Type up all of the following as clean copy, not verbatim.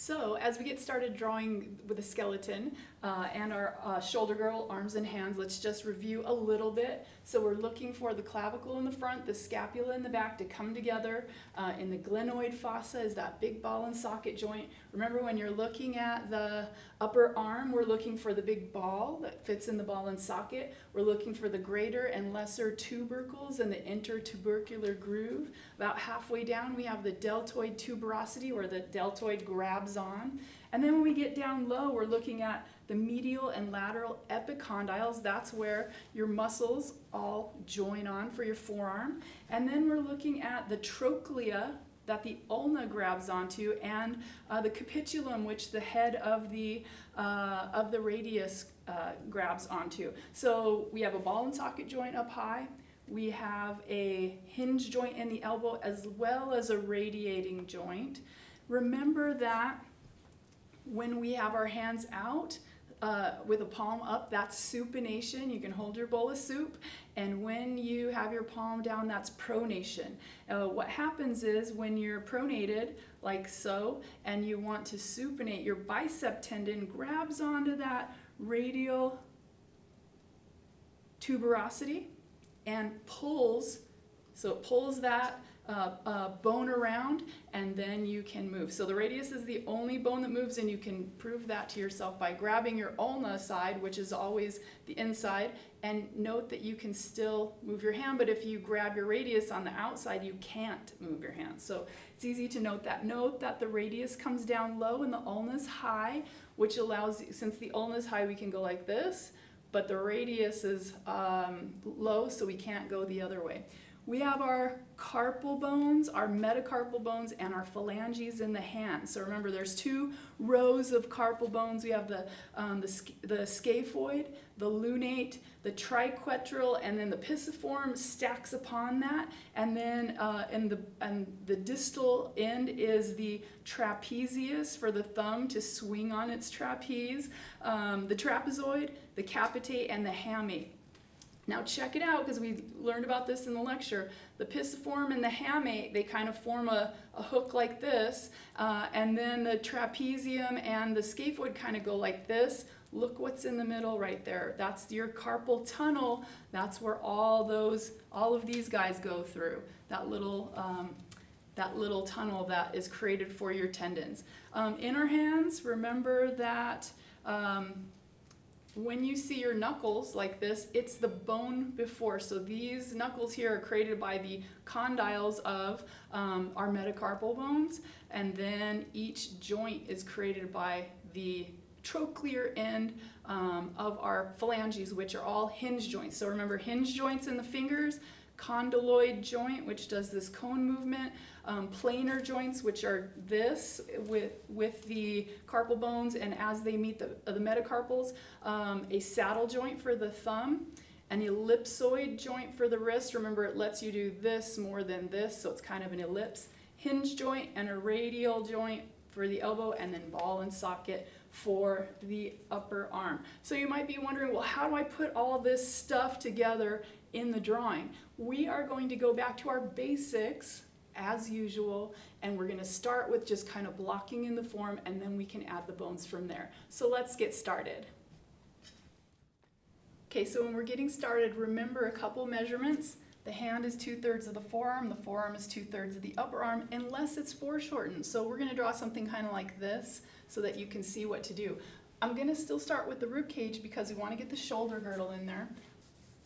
So as we get started drawing with the skeleton and our shoulder girdle, arms and hands, let's just review a little bit. So we're looking for the clavicle in the front, the scapula in the back to come together. In the glenoid fossa is that big ball and socket joint. Remember, when you're looking at the upper arm, we're looking for the big ball that fits in the ball and socket. We're looking for the greater and lesser tubercles and the intertubercular groove. About halfway down, we have the deltoid tuberosity, where the deltoid grabs on. And then when we get down low, we're looking at the medial and lateral epicondyles. That's where your muscles all join on for your forearm. And then we're looking at the trochlea that the ulna grabs onto, and the capitulum, which the head of the radius grabs onto. So we have a ball and socket joint up high. We have a hinge joint in the elbow, as well as a radiating joint. Remember that when we have our hands out with a palm up, that's supination. You can hold your bowl of soup. And when you have your palm down, that's pronation. What happens is, when you're pronated, like so, and you want to supinate, your bicep tendon grabs onto that radial tuberosity and pulls. So it pulls that bone around, and then you can move. So the radius is the only bone that moves, and you can prove that to yourself by grabbing your ulna side, which is always the inside, and note that you can still move your hand, but if you grab your radius on the outside, you can't move your hand. So it's easy to note that. Note that the radius comes down low and the ulna's high, which allows, since the ulna's high, we can go like this, but the radius is low, so we can't go the other way. We have our carpal bones, our metacarpal bones, and our phalanges in the hand. So remember, there's two rows of carpal bones. We have the scaphoid, the lunate, the triquetral, and then the pisiform stacks upon that. And then the distal end is the trapezius, for the thumb to swing on its trapeze, the trapezoid, the capitate, and the hamate. Now check it out, because we learned about this in the lecture. The pisiform and the hamate, they kind of form a hook like this, and then the trapezium and the scaphoid kind of go like this. Look what's in the middle right there. That's your carpal tunnel. That's where all of these guys go through. That little tunnel that is created for your tendons. In our hands, remember that when you see your knuckles like this, it's the bone before. So these knuckles here are created by the condyles of our metacarpal bones, and then each joint is created by the trochlear end of our phalanges, which are all hinge joints. So remember, hinge joints in the fingers, condyloid joint, which does this cone movement, planar joints, which are this with the carpal bones, and as they meet the metacarpals, a saddle joint for the thumb, an ellipsoid joint for the wrist. Remember, it lets you do this more than this, so it's kind of an ellipse. Hinge joint and a radial joint for the elbow, and then ball and socket for the upper arm. So you might be wondering, well, how do I put all this stuff together in the drawing? We are going to go back to our basics as usual, and we're going to start with just kind of blocking in the form, and then we can add the bones from there. So let's get started. Okay, so when we're getting started, remember a couple measurements. The hand is 2/3 of the forearm is 2/3 of the upper arm, unless it's foreshortened. So we're going to draw something kind of like this so that you can see what to do. I'm going to still start with the rib cage, because we want to get the shoulder girdle in there.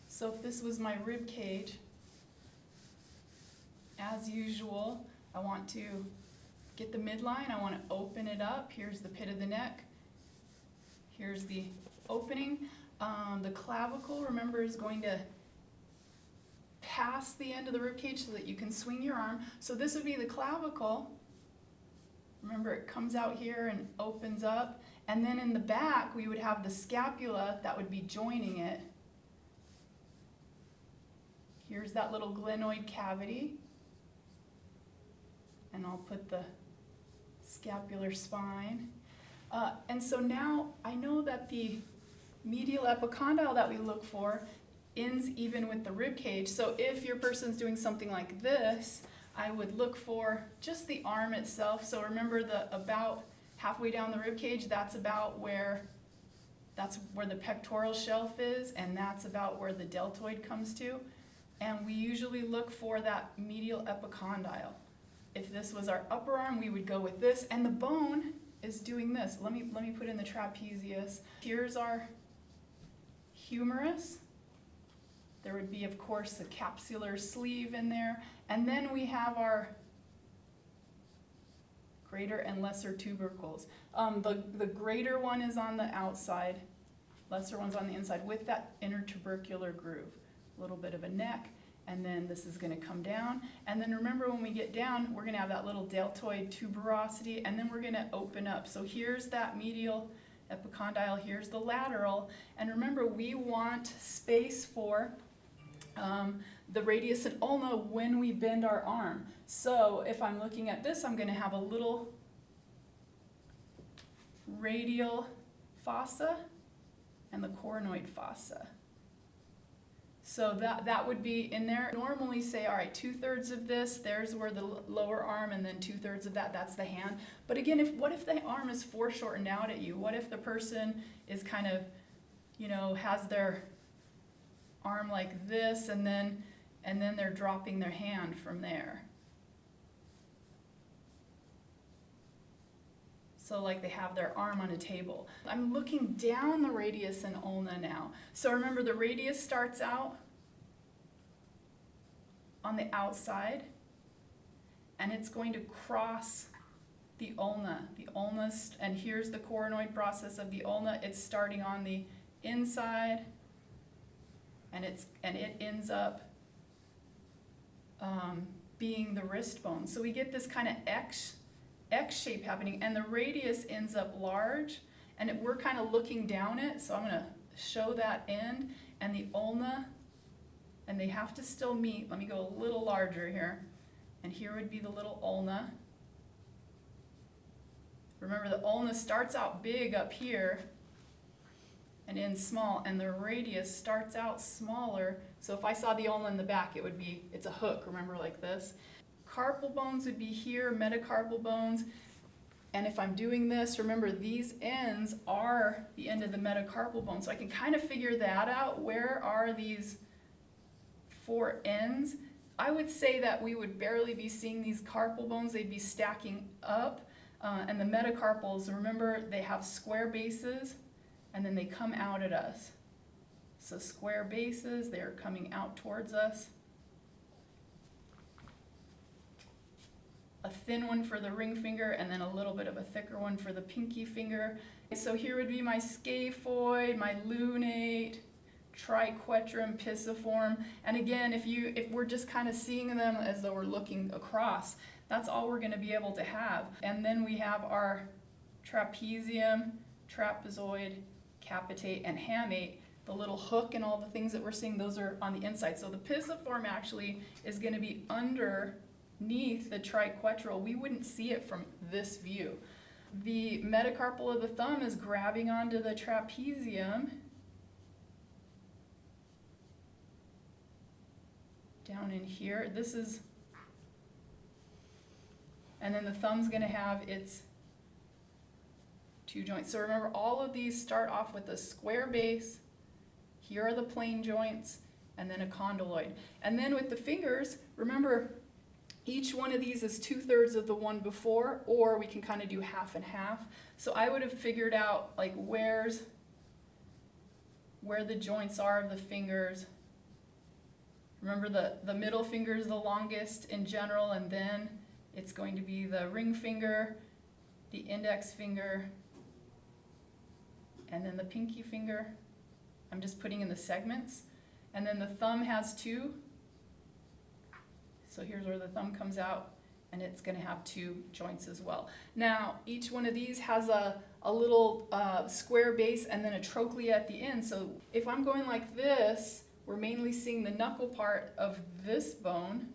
So if this was my rib cage, as usual, I want to get the midline. I want to open it up. Here's the pit of the neck. Here's the opening. The clavicle, remember, is going to pass the end of the rib cage so that you can swing your arm. So this would be the clavicle. Remember, it comes out here and opens up. And then in the back, we would have the scapula that would be joining it. Here's that little glenoid cavity. And I'll put the scapular spine. And so now I know that the medial epicondyle that we look for ends even with the rib cage. So if your person's doing something like this, I would look for just the arm itself. So remember, the about halfway down the rib cage, that's where the pectoral shelf is, and that's about where the deltoid comes to. And we usually look for that medial epicondyle. If this was our upper arm, we would go with this, and the bone is doing this. Let me put in the trapezius. Here's our humerus. There would be, of course, a capsular sleeve in there, and then we have our greater and lesser tubercles. The greater one is on the outside, lesser one's on the inside with that intertubercular groove. A little bit of a neck, and then this is going to come down. And then remember, when we get down, we're going to have that little deltoid tuberosity, and then we're going to open up. So here's that medial epicondyle, here's the lateral, and remember, we want space for the radius and ulna when we bend our arm. So if I'm looking at this, I'm going to have a little radial fossa and the coronoid fossa. So that would be in there. Normally say, all right, 2/3 of this, there's where the lower arm, and then 2/3 of that, that's the hand. But again, what if the arm is foreshortened out at you? What if the person is kind of, has their arm like this, and then they're dropping their hand from there? So like they have their arm on a table. I'm looking down the radius and ulna now. So remember, the radius starts out on the outside, and it's going to cross the ulna. The ulna's, and here's the coronoid process of the ulna. It's starting on the inside, and it ends up being the wrist bone. So we get this kind of X shape happening, and the radius ends up large, and we're kind of looking down it. So I'm going to show that end and the ulna, and they have to still meet. Let me go a little larger here, and here would be the little ulna. Remember, the ulna starts out big up here and ends small, and the radius starts out smaller. So if I saw the ulna in the back, it's a hook, remember, like this. Carpal bones would be here, metacarpal bones. And if I'm doing this, remember, these ends are the end of the metacarpal bone. So I can kind of figure that out. Where are these 4 ends? I would say that we would barely be seeing these carpal bones. They'd be stacking up. And the metacarpals, remember, they have square bases, and then they come out at us. So square bases, they're coming out towards us. A thin one for the ring finger, and then a little bit of a thicker one for the pinky finger. So here would be my scaphoid, my lunate, triquetrum, pisiform. And again, if we're just kind of seeing them as though we're looking across, that's all we're going to be able to have. And then we have our trapezium, trapezoid, capitate, and hamate. The little hook and all the things that we're seeing, those are on the inside. So the pisiform actually is going to be underneath the triquetral. We wouldn't see it from this view. The metacarpal of the thumb is grabbing onto the trapezium down in here. And then the thumb's going to have its 2 joints. So remember, all of these start off with a square base. Here are the plane joints, and then a condyloid. And then with the fingers, remember, each one of these is 2/3 of the one before, or we can kind of do half and half. So I would have figured out like where the joints are of the fingers. Remember, the middle finger is the longest in general, and then it's going to be the ring finger, the index finger, and then the pinky finger. I'm just putting in the segments. And then the thumb has 2. So here's where the thumb comes out, and it's going to have 2 joints as well. Now, each one of these has a little square base and then a trochlea at the end. So if I'm going like this, we're mainly seeing the knuckle part of this bone,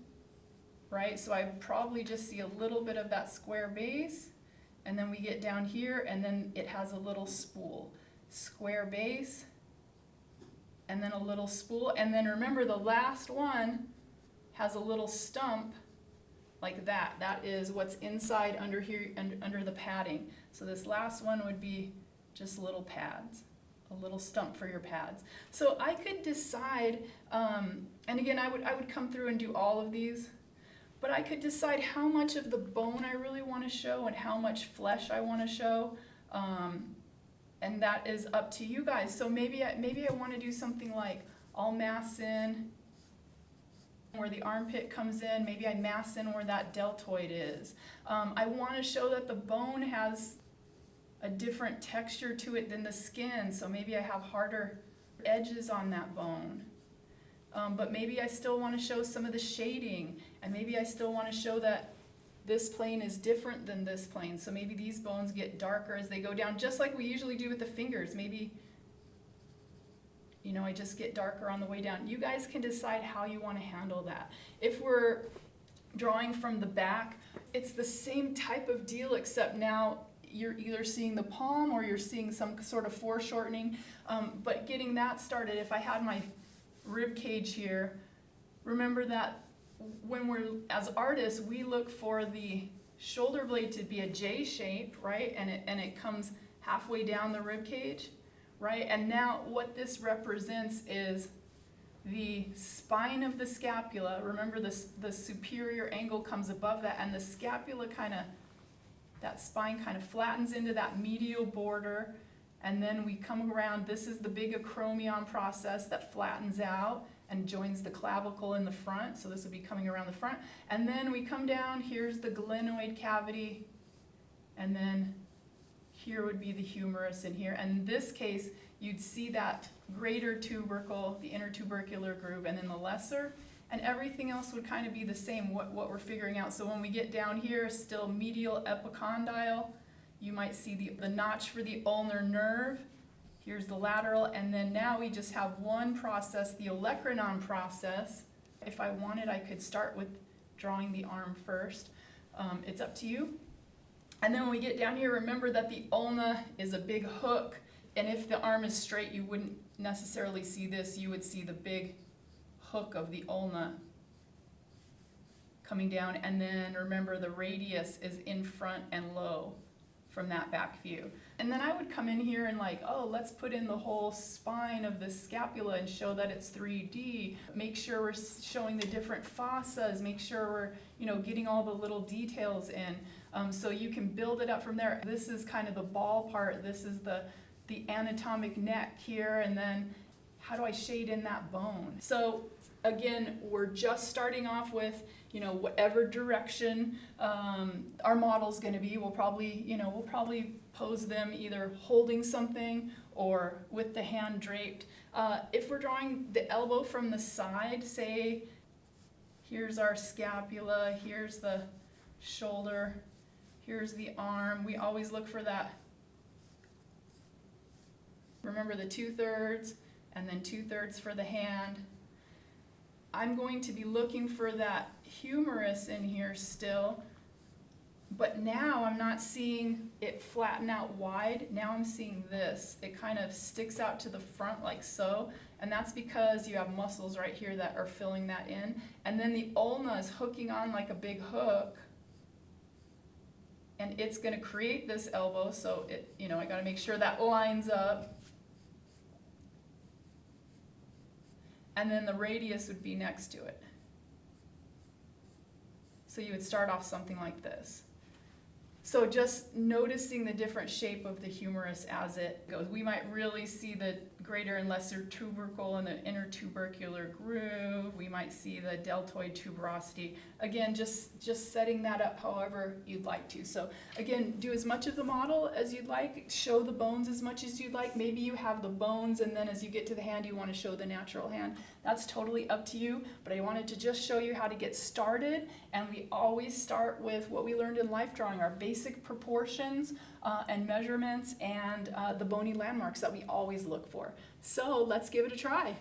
right? So I probably just see a little bit of that square base, and then we get down here, and then it has a little spool. Square base, and then a little spool, and then remember, the last one has a little stump like that. That is what's inside under here, under the padding. So this last one would be just little pads, a little stump for your pads. So I could decide, and again, I would come through and do all of these, but I could decide how much of the bone I really want to show and how much flesh I want to show, and that is up to you guys. So maybe I want to do something like I'll mass in where the armpit comes in. Maybe I mass in where that deltoid is. I want to show that the bone has a different texture to it than the skin, so maybe I have harder edges on that bone. But maybe I still want to show some of the shading, and maybe I still want to show that this plane is different than this plane. So maybe these bones get darker as they go down, just like we usually do with the fingers. Maybe, you know, I just get darker on the way down. You guys can decide how you want to handle that. If we're drawing from the back, it's the same type of deal, except now you're either seeing the palm or you're seeing some sort of foreshortening. But getting that started, if I had my rib cage here, remember that when we're, as artists, we look for the shoulder blade to be a J shape, right? And it comes halfway down the rib cage, right? And now what this represents is the spine of the scapula. Remember, the superior angle comes above that, and the scapula that spine kind of flattens into that medial border, and then we come around. This is the big acromion process that flattens out and joins the clavicle in the front. So this would be coming around the front. And then we come down, here's the glenoid cavity, and then here would be the humerus in here. And in this case, you'd see that greater tubercle, the intertubercular groove, and then the lesser, and everything else would kind of be the same, what we're figuring out. So when we get down here, still medial epicondyle, you might see the notch for the ulnar nerve. Here's the lateral, and then now we just have one process, the olecranon process. If I wanted, I could start with drawing the arm first. It's up to you. And then when we get down here, remember that the ulna is a big hook, and if the arm is straight, you wouldn't necessarily see this. You would see the big hook of the ulna coming down, and then remember the radius is in front and low from that back view. And then I would come in here and like, oh, let's put in the whole spine of the scapula and show that it's 3D. Make sure we're showing the different fossas, make sure we're, you know, getting all the little details in. So you can build it up from there. This is kind of the ball part. This is the anatomic neck here, and then how do I shade in that bone? So again, we're just starting off with, you know, whatever direction our model's going to be. We'll probably pose them either holding something or with the hand draped. If we're drawing the elbow from the side, say here's our scapula, here's the shoulder, here's the arm. We always look for that. Remember the 2/3 and then 2/3 for the hand. I'm going to be looking for that humerus in here still, but now I'm not seeing it flatten out wide. Now I'm seeing this. It kind of sticks out to the front like so, and that's because you have muscles right here that are filling that in. And then the ulna is hooking on like a big hook, and it's going to create this elbow, so it, you know, I got to make sure that lines up. And then the radius would be next to it. So you would start off something like this. So just noticing the different shape of the humerus as it goes. We might really see the greater and lesser tubercle and the intertubercular groove. We might see the deltoid tuberosity. Again, just setting that up however you'd like to. So again, do as much of the model as you'd like. Show the bones as much as you'd like. Maybe you have the bones, and then as you get to the hand, you want to show the natural hand. That's totally up to you, but I wanted to just show you how to get started. And we always start with what we learned in life drawing, our basic proportions and measurements, and the bony landmarks that we always look for. So let's give it a try.